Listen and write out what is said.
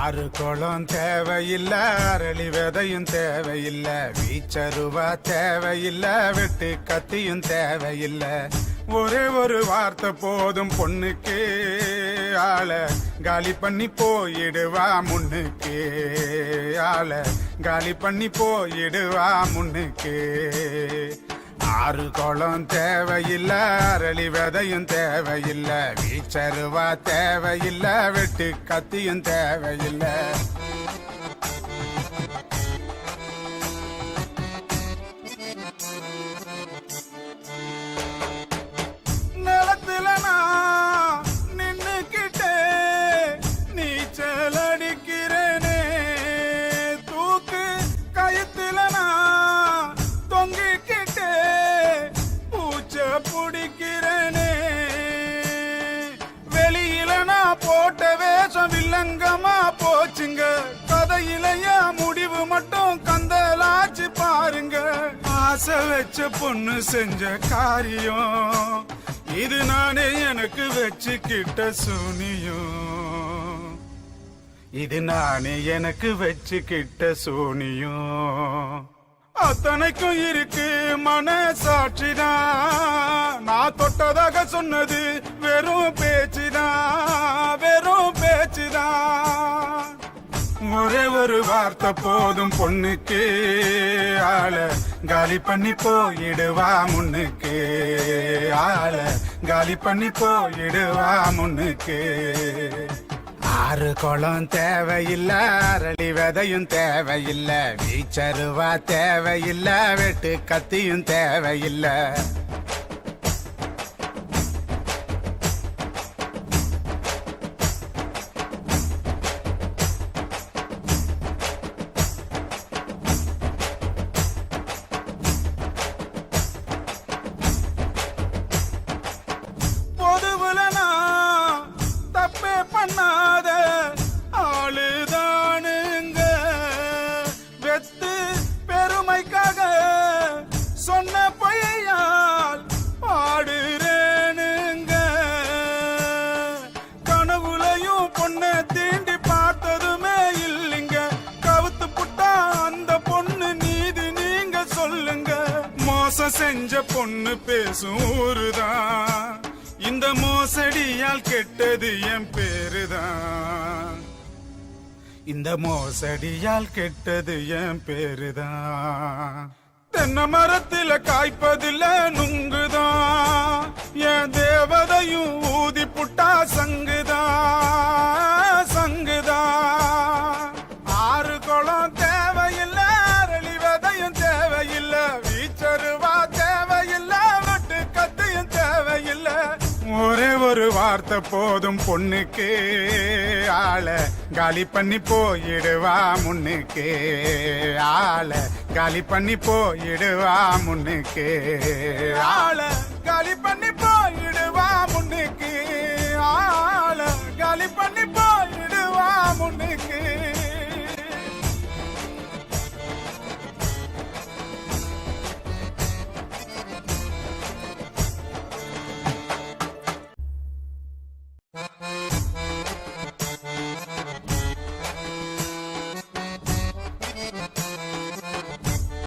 ஆறு குளம் தேவையில்ல, அரளி விதையும் தேவையில்ல, வீச்சருவா தேவையில்ல, வெட்டு கத்தியும் தேவையில்ல. ஒரே ஒரு வார்த்தை போதும் பொண்ணுக்கு, ஆள காலி பண்ணி போயிடுவா முன்னுக்கு, ஆள காலி பண்ணி போயிடுவா முன்னுக்கு. ஆறு குளம் தேவையில்ல, அரளி விதையும் தேவையில்ல, வீச்சருவா தேவையில்ல, வெட்டு கத்தியும் தேவையில்ல. நிலத்துல நான் நின்னுக்கிட்டே நீச்சல் அடிக்கிறேனே, தூக்கு கயத்துல நான் தொங்கிக்கிட்டே பூச்ச பிடிக்கிறேனே. வெளியில நான் போட்ட வேஷம் வில்லங்கமா போச்சுங்க, கதையிலைய முடிவு மட்டும் கந்தலாச்சு பாருங்க. ஆசை வச்ச பொண்ணு செஞ்ச காரியம் இது, நானே எனக்கு வச்சுக்கிட்ட சூனியம், இது நானே எனக்கு வச்சுக்கிட்ட சூனியம். அத்தனைக்கும் இருக்கு மனசாட்சிதான், நான் தொட்டதாக சொன்னது வெறும் பேச்சுதான், வெறும் பேச்சுதான். ஒரே ஒரு வார்த்தை போதும் பொண்ணுக்கு, ஆள காலி பண்ணி போயிடுவா முன்னுக்கு, ஆள காலி பண்ணி போயிடுவா முன்னுக்கு. ஆறு குளம் தேவையில்ல, அரளி விதையும் தேவையில்ல, வீச்சருவா தேவையில்ல, வெட்டு கத்தியும் தேவையில்ல. பொதுவுல நான் தப்பே பண்ணாத ஆளுதானுங்க, வெத்து பெருமைக்காக சொன்ன பொய்யால் பாடுறேனுங்க. கனவுலையும் பொண்ணை தீண்டி பார்த்ததுமே இல்லைங்க, கவுத்து புட்டா அந்த பொண்ணு நீதி நீங்க சொல்லுங்க. மோசம் செஞ்ச பொண்ணு பேசும் ஊருதான், இந்த மோசடியால் கெட்டது என் பேருதான், இந்த மோசடியால் கெட்டது என் பேருதான். தென்னை மரத்தில காய்ப்பதில்ல நுங்குதான், என் தேவதையும் ஊதி புட்டா சங்குதான், சங்குதான். ஆறு குளம் தேவையில்ல, அரளி விதையும் தேவையில்ல, வீச்சருவா தேவையில்ல, வெட்டு கத்தியும் தேவையில்ல. ஒரே ஒரு வார்த்தை போதும் பொண்ணுக்கு, ஆள காலி பண்ணி போயிடுவா முன்னுக்கு, ஆள காலி பண்ணி போயிடுவா முன்னுக்கு, ஆள காலி பண்ணி போயிடுவா முன்னுக்கு, ஆள காலி பண்ணி போயிடுவா முன்னுக்கு.